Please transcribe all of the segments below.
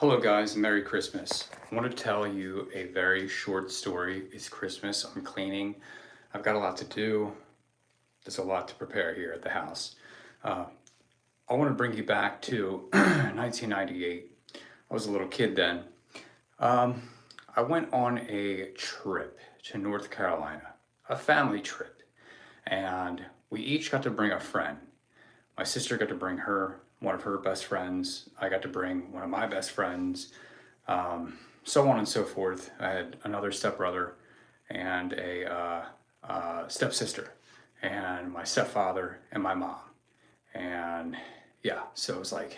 Hello, guys. Merry Christmas. I want to tell you a very short story. It's Christmas. I'm cleaning. I've got a lot to do. There's a lot to prepare here at the house. Uh, I want to bring you back to 1998. I was a little kid then. Um, I went on a trip to North Carolina, a family trip, and we each got to bring a friend. My sister got to bring one of her best friends. I got to bring one of my best friends, so on and so forth. I had another stepbrother and a stepsister, and my stepfather and my mom. And yeah, so it was like,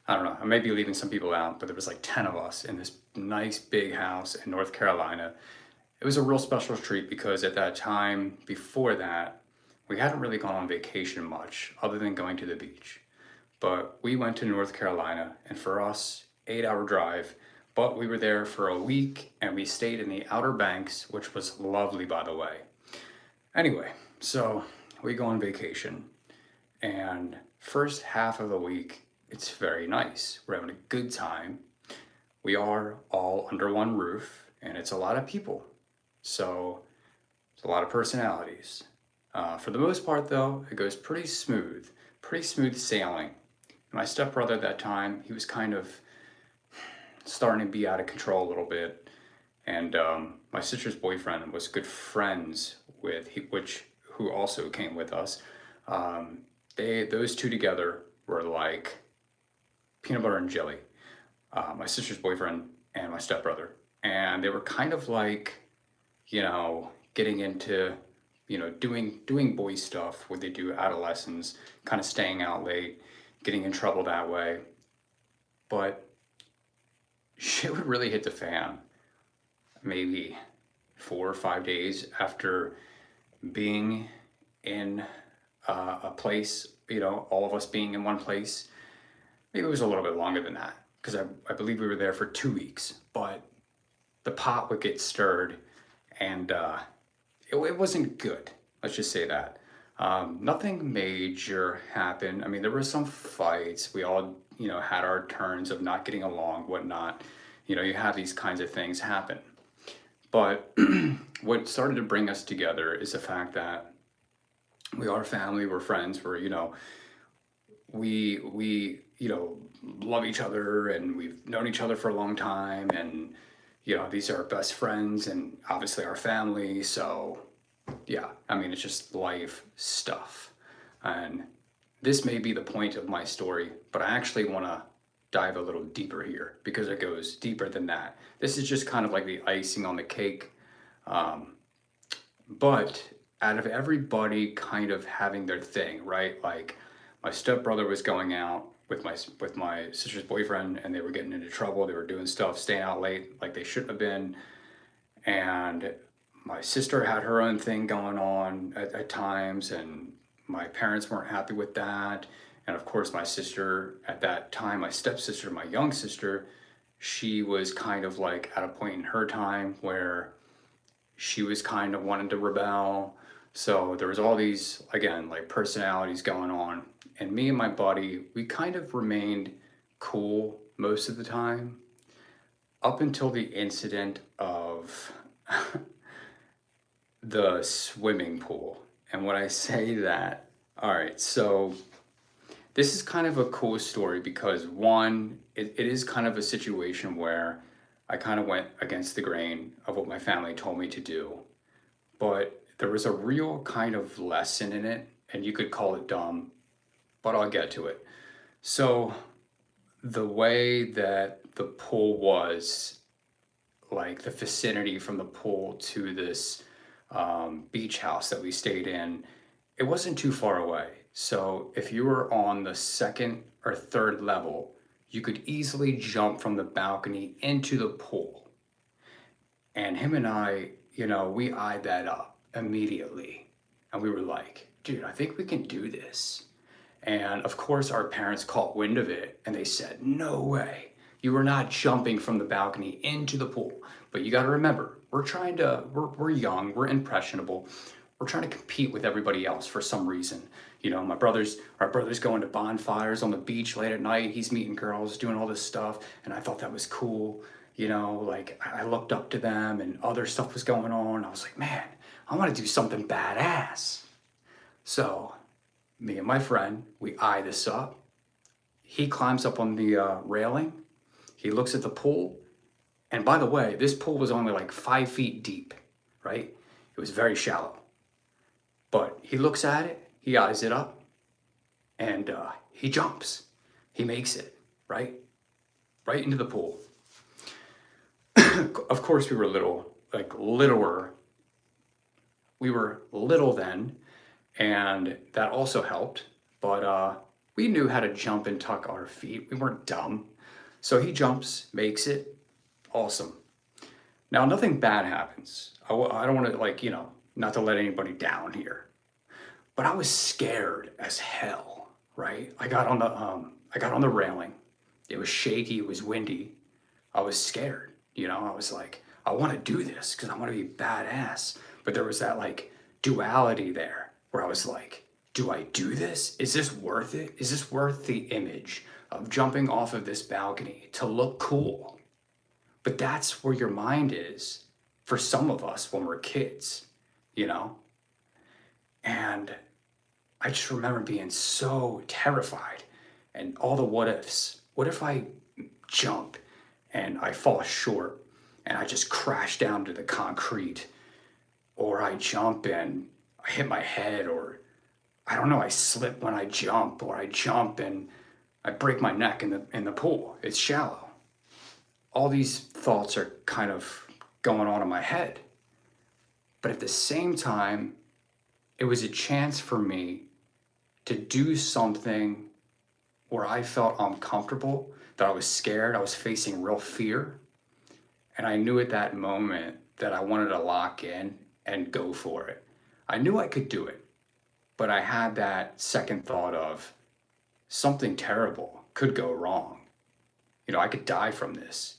I don't know, I may be leaving some people out, but there was like 10 of us in this nice big house in North Carolina. It was a real special treat because at that time, before that, we hadn't really gone on vacation much other than going to the beach. But we went to North Carolina, and for us, 8-hour drive, but we were there for a week and we stayed in the Outer Banks, which was lovely, by the way. Anyway, so we go on vacation, and first half of the week, it's very nice. We're having a good time. We are all under one roof, and it's a lot of people. So it's a lot of personalities. For the most part, though, it goes pretty smooth sailing. My stepbrother at that time, he was kind of starting to be out of control a little bit, and my sister's boyfriend was good friends with who also came with us. Those two together were like peanut butter and jelly. My sister's boyfriend and my stepbrother, and they were kind of like, getting into, doing boy stuff, what they do adolescents, kind of staying out late, getting in trouble that way. But shit would really hit the fan maybe 4 or 5 days after being in a place, all of us being in one place. Maybe it was a little bit longer than that because I believe we were there for 2 weeks. But the pot would get stirred, and it wasn't good. Let's just say that. Nothing major happened. I mean, there were some fights. We all, had our turns of not getting along, whatnot. You have these kinds of things happen. But what started to bring us together is the fact that we are family, we're friends, we love each other, and we've known each other for a long time, and these are our best friends and obviously our family. So yeah, I mean, it's just life stuff. And this may be the point of my story, but I actually want to dive a little deeper here because it goes deeper than that. This is just kind of like the icing on the cake. But out of everybody kind of having their thing, right? Like my stepbrother was going out with my sister's boyfriend, and they were getting into trouble. They were doing stuff, staying out late like they shouldn't have been. And my sister had her own thing going on at times, and my parents weren't happy with that. And of course, my sister at that time, my stepsister, my young sister, she was kind of like at a point in her time where she was kind of wanting to rebel. So there was all these, again, like personalities going on. And me and my buddy, we kind of remained cool most of the time up until the incident of the swimming pool. And when I say that, all right, so this is kind of a cool story because one, it is kind of a situation where I kind of went against the grain of what my family told me to do. But there was a real kind of lesson in it, and you could call it dumb, but I'll get to it. So the way that the pool was, like the vicinity from the pool to this beach house that we stayed in, it wasn't too far away. So if you were on the second or third level, you could easily jump from the balcony into the pool. And him and I, we eyed that up immediately. And we were like, dude, I think we can do this. And of course, our parents caught wind of it and they said, no way. You are not jumping from the balcony into the pool. But you got to remember, we're young, we're impressionable. we're trying to compete with everybody else for some reason. You know, our brother's going to bonfires on the beach late at night. He's meeting girls, doing all this stuff, and I thought that was cool. You know, like I looked up to them, and other stuff was going on. I was like, man, I want to do something badass. So, me and my friend, we eye this up. He climbs up on the railing. He looks at the pool, and by the way, this pool was only like 5 feet deep, right? It was very shallow. But he looks at it, he eyes it up, and he jumps. He makes it, right? Right into the pool. Of course, we were little, like littler. We were little then, and that also helped. But we knew how to jump and tuck our feet. We weren't dumb. So he jumps, makes it. Awesome. Now, nothing bad happens. I don't want to, like, you know, not to let anybody down here. But I was scared as hell, right? I got on the railing. It was shaky, it was windy. I was scared, you know? I was like, I want to do this because I want to be badass. But there was that like duality there where I was like, do I do this? Is this worth it? Is this worth the image of jumping off of this balcony to look cool? But that's where your mind is for some of us when we're kids, you know? And I just remember being so terrified and all the what ifs. What if I jump and I fall short and I just crash down to the concrete? Or I jump and I hit my head, or I don't know, I slip when I jump, or I jump and I break my neck in the pool. It's shallow. All these thoughts are kind of going on in my head. But at the same time, it was a chance for me to do something where I felt uncomfortable, that I was scared, I was facing real fear. And I knew at that moment that I wanted to lock in and go for it. I knew I could do it, but I had that second thought of something terrible could go wrong. You know, I could die from this.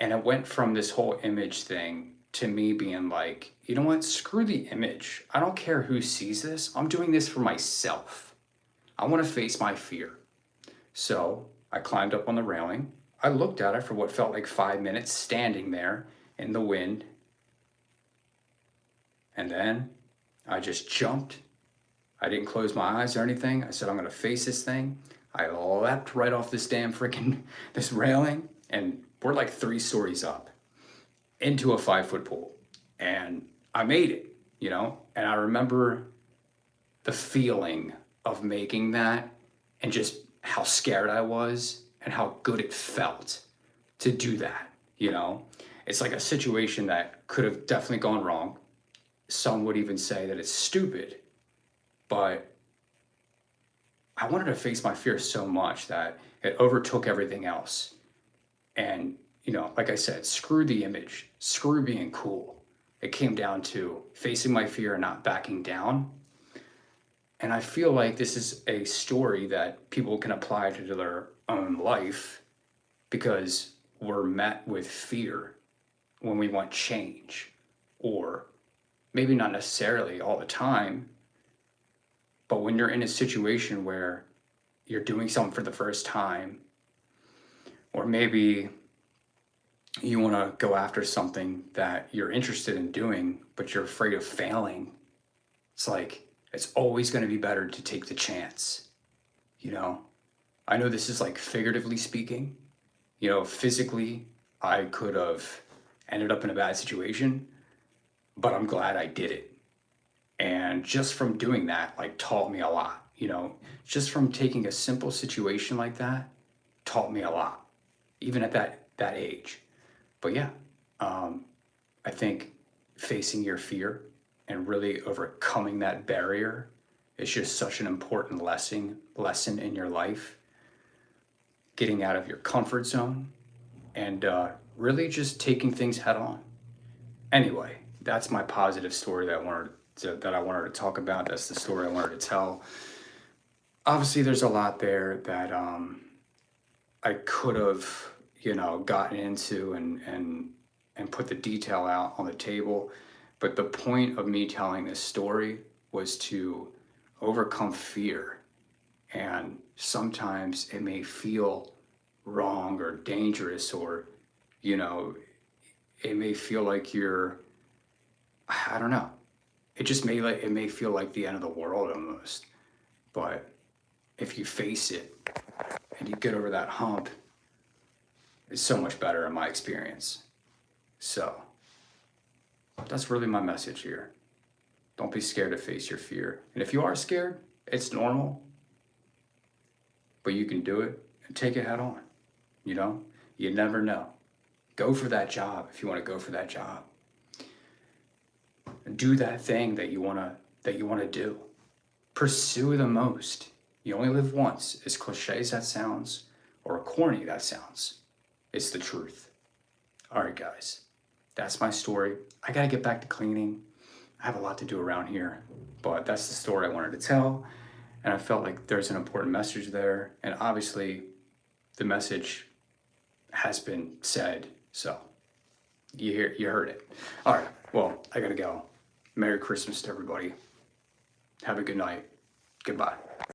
And it went from this whole image thing to me being like, you know what, screw the image. I don't care who sees this. I'm doing this for myself. I want to face my fear. So I climbed up on the railing. I looked at it for what felt like 5 minutes, standing there in the wind. And then I just jumped. I didn't close my eyes or anything. I said, I'm going to face this thing. I leapt right off this damn freaking, this railing. And we're like 3 stories up into a 5-foot pool. And I made it, you know? And I remember the feeling of making that and just how scared I was and how good it felt to do that, you know? It's like a situation that could have definitely gone wrong. Some would even say that it's stupid, but I wanted to face my fear so much that it overtook everything else. And, you know, like I said, screw the image, screw being cool. It came down to facing my fear and not backing down. And I feel like this is a story that people can apply to their own life because we're met with fear when we want change, or maybe not necessarily all the time, but when you're in a situation where you're doing something for the first time, or maybe you want to go after something that you're interested in doing, but you're afraid of failing. It's like, it's always going to be better to take the chance. You know, I know this is like figuratively speaking, you know, physically, I could have ended up in a bad situation, but I'm glad I did it. And just from doing that, like, taught me a lot, you know, just from taking a simple situation like that, taught me a lot, even at that age. But yeah, I think facing your fear and really overcoming that barrier is just such an important lesson in your life. Getting out of your comfort zone and really just taking things head on. Anyway, that's my positive story that I wanted to talk about. That's the story I wanted to tell. Obviously, there's a lot there that I could have, you know, gotten into and put the detail out on the table. But the point of me telling this story was to overcome fear. And sometimes it may feel wrong or dangerous, or, you know, it may feel like you're, I don't know. It may feel like the end of the world almost. But if you face it and you get over that hump, it's so much better in my experience. So that's really my message here. Don't be scared to face your fear. And if you are scared, it's normal, but you can do it and take it head on. You know, you never know. Go for that job if you want to go for that job. Do that thing that you want to do. Pursue the most. You only live once. As cliche as that sounds, or corny that sounds, it's the truth. All right, guys, that's my story. I got to get back to cleaning. I have a lot to do around here, but that's the story I wanted to tell. And I felt like there's an important message there. And obviously, the message has been said. So you heard it. All right, well, I got to go. Merry Christmas to everybody. Have a good night. Goodbye.